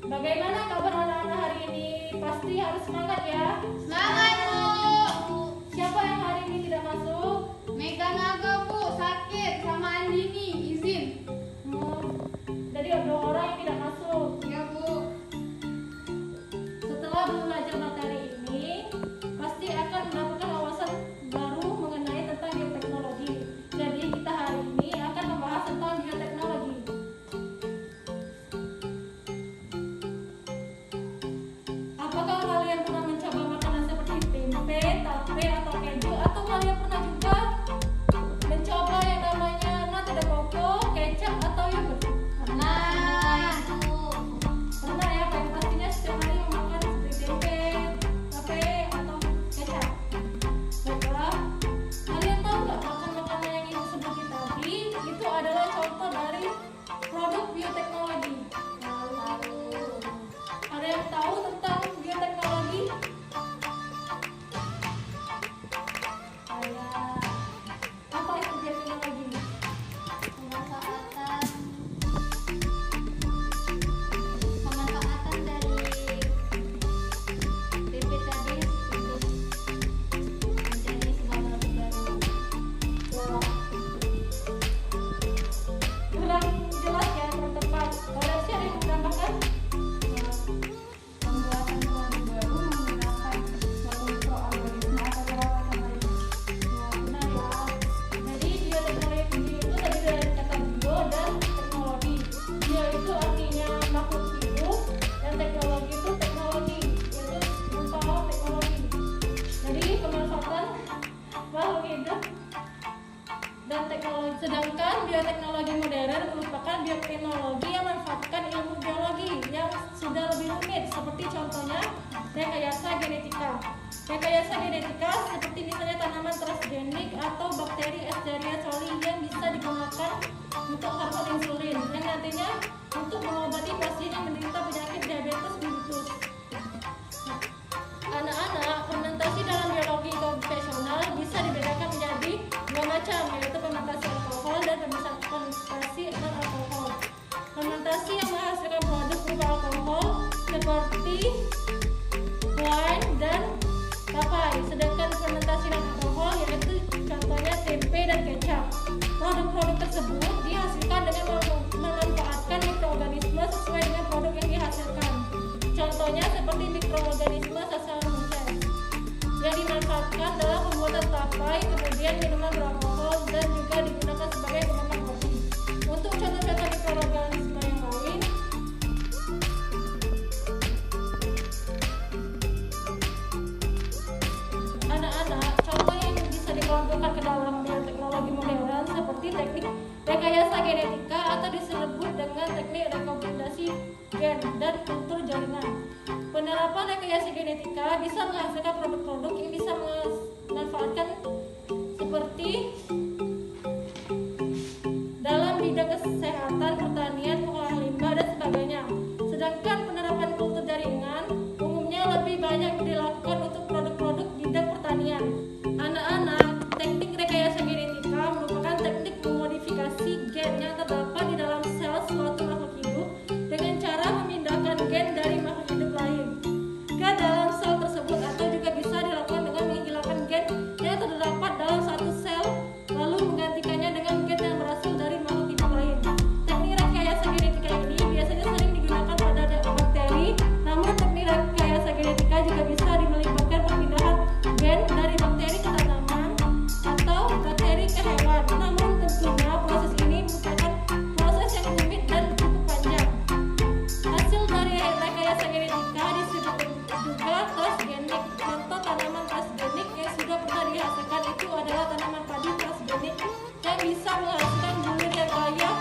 Bagaimana kabar anak-anak hari ini? Pasti harus semangat ya. Semangat, Bu. Siapa yang hari ini tidak masuk? Mega Naga, Bu, sakit sama Andini, izin. Jadi ada 2 orang yang tidak masuk. Ya, Bu. Setelah belajar materi ini, pasti akan mendapatkan wawasan baru mengenai tentang bioteknologi. Jadi kita hari ini akan membahas tentang bioteknologi. Apakah kalian pernah mencoba makanan seperti tempe, tape, atau keju? Atau kalian pernah juga mencoba yang namanya nata de coco, kecap, atau yogurt? Pernah, Bu. Pernah ya, kan pastinya setiap hari memakan seperti tempe, tape, atau kecap. Baiklah, kalian tahu nggak makanan-makanan yang ibu sebutin tadi itu adalah contoh dari produk bioteknologi. Ada yang tahu tentang bioteknologi? Apa itu bioteknologi? Pemanfaatan dari TP tadi untuk menjadi sebuah produk baru. Kurang jelas ya, kurang tepat. Kalau sih ada yang menambahkan? Pembuatan produk baru menggunakan mikroorganisme atau perawatan lainnya. Benar ya. Jadi bioteknologi itu tadi dari kata bio dan teknologi. Bio itu artinya makhluk hidup dan teknologi itu teknologi, yaitu berupa teknologi. Jadi pemanfaatan makhluk hidup dan teknologi. Sedangkan bioteknologi modern merupakan bioteknologi yang memanfaatkan ilmu biologi yang sudah lebih rumit, seperti contohnya rekayasa genetika. Rekayasa genetika seperti misalnya tanaman transgenik atau bakteri Escherichia coli yang bisa digunakan untuk hormon insulin yang nantinya untuk mengobati pasien yang menderita penyakit diabetes mellitus. Anak-anak, fermentasi dalam biologi konvensional bisa dibedakan menjadi 2 macam, yaitu fermentasi alkohol dan fermentasi non-alkohol. Fermentasi yang menghasilkan produk berupa alkohol seperti wine dan tapai, sedangkan fermentasi non-alkohol yaitu contohnya tempe dan kecap. Produk-produk tersebut dihasilkan dengan memanfaatkan mikroorganisme sesuai dengan produk yang dihasilkan. Contohnya seperti mikroorganisme Saccharomyces yang dimanfaatkan dalam pembuatan tapai, kemudian minuman beralkohol dan juga digunakan sebagai pengembang kopi. Untuk contoh-contoh mikroorganisme yang lain, anak-anak, contoh yang bisa dikelompokkan ke dalam bioteknologi modern seperti teknik rekayasa genetika atau disebut dengan teknik rekomendasi gen dan kultur jaringan. Penerapan rekayasa genetika bisa menghasilkan produk-produk yang bisa memanfaatkan seperti dalam bidang kesehatan, pertanian, pengolahan limbah, dan sebagainya. Sedangkan penerapan kultur jaringan umumnya lebih banyak dilakukan untuk produk-produk bidang pertanian. Anak-anak, teknik rekayasa genetika merupakan teknik memodifikasi gen yang terdapat di dalam sel suatu makhluk hidup dengan cara memindahkan gen dari makhluk hidup lain ke dalam sel tersebut, atau juga bisa dilakukan dengan menghilangkan gen yang terdapat dalam satu sel lalu menggantikannya dengan gen yang berasal dari makhluk hidup lain. Teknik rekayasa genetika ini biasanya sering digunakan pada bakteri, namun teknik rekayasa genetika juga bisa melibatkan perpindahan gen dari bakteri ke tanaman atau bakteri ke hewan. Namun tentunya proses ini merupakan proses yang rumit dan cukup panjang. Hasil dari rekayasa genetika disebut juga transgenik. Contoh tanaman transgenik yang sudah pernah dihasilkan itu adalah tanaman padi transgenik yang bisa menghasilkan bulir yang kaya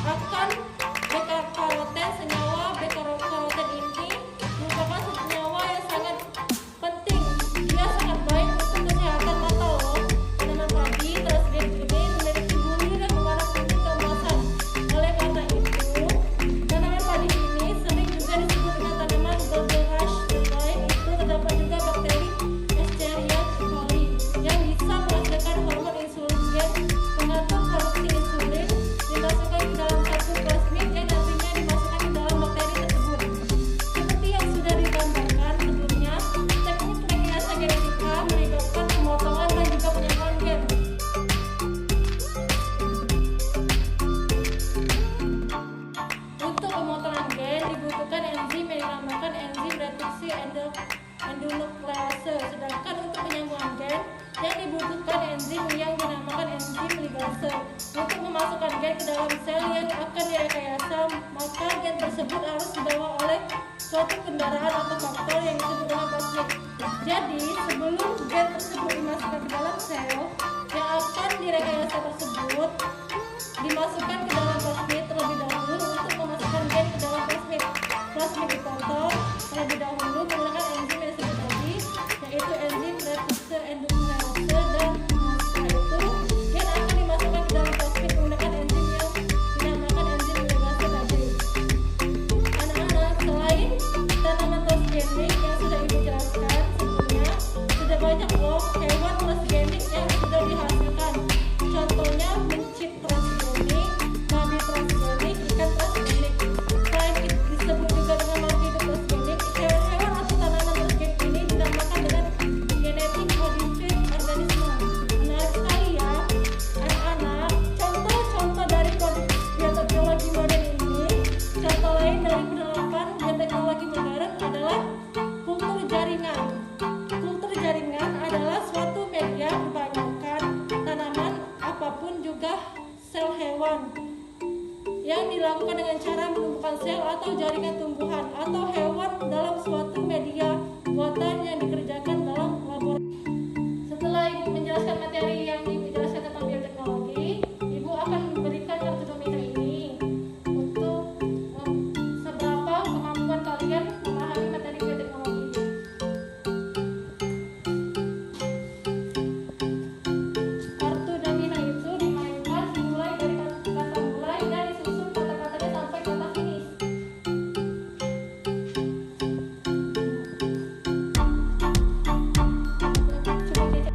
akan beta-karoten. Senyawa beta-karoten ini merupakan senyawa yang sangat penting. Dia sangat baik untuk kesehatan mata loh. Tanaman padi transgenik ini memiliki bulir yang berwarna kuning keemasan. Oleh karena itu, tanaman padi ini sering juga disebut dengan tanaman golden rush. Selain itu, terdapat juga bakteri Escherichia coli yang bisa menghasilkan hormon insulin, pengaturan memasukkan gen ke dalam sel yang akan direkayasa, maka gen tersebut harus dibawa oleh suatu kendaraan atau faktor yang disebut dengan plasmid. Jadi, sebelum gen tersebut dimasukkan ke dalam sel yang akan direkayasa tersebut, dimasukkan ke dalam plasmid terlebih dahulu untuk memasukkan gen ke dalam plasmid. Plasmid dipotong terlebih dahulu menggunakan enzim yang disebut tadi, yaitu enzim reduksi endokinase, dan setelah itu gen akan dimasukkan ke dalam plasmid menggunakan enzim yang dinamakan enzim ligase tadi. Anak-anak, selain tanaman transgenik yang sudah ibu jelaskan sebelumnya, sudah banyak loh hewan transgenik yang sudah dihasilkan. Contohnya mencit transgenik, babi transgenik, ikan transgenik. Selain disebut juga dengan makhluk hidup transgenik, hewan-hewan atau tanaman transgenik ini dinamakan dengan genetic modified organisme. Menarik sekali ya, anak-anak. Contoh-contoh dari produk bioteknologi modern ini, contoh lain dari penerapan bioteknologi modern adalah kultur jaringan. Kultur jaringan adalah suatu media kebanyakan tanaman apapun juga sel hewan yang dilakukan dengan cara menumbuhkan sel atau jaringan tumbuhan atau hewan dalam suatu media buatan yang dikerjakan dalam laboratorium. Setelah ibu menjelaskan materi yang ibu jelaskan tentang bioteknologi, ibu akan memberikan kartonometer ini untuk seberapa kemampuan kalian memahami materi bioteknologi. Kartu domino itu dimainkan dimulai dari kata mulai dan disusun kata-katanya sampai kata finish. Coba dicek.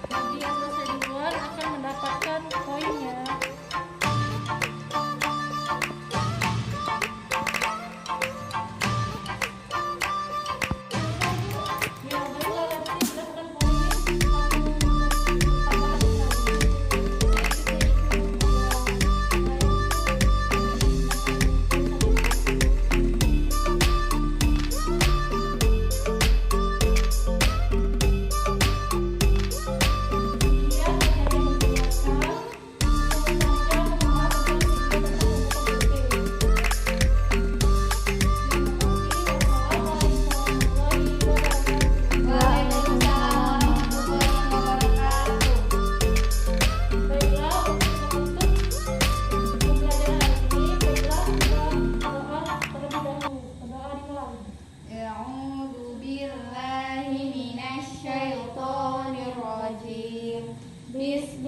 Bagi yang selesai duluan akan mendapatkan poinnya. Ya, baiklah, nanti silakan poinnya. أعوذ بالله من الشيطان الرجيم. بسم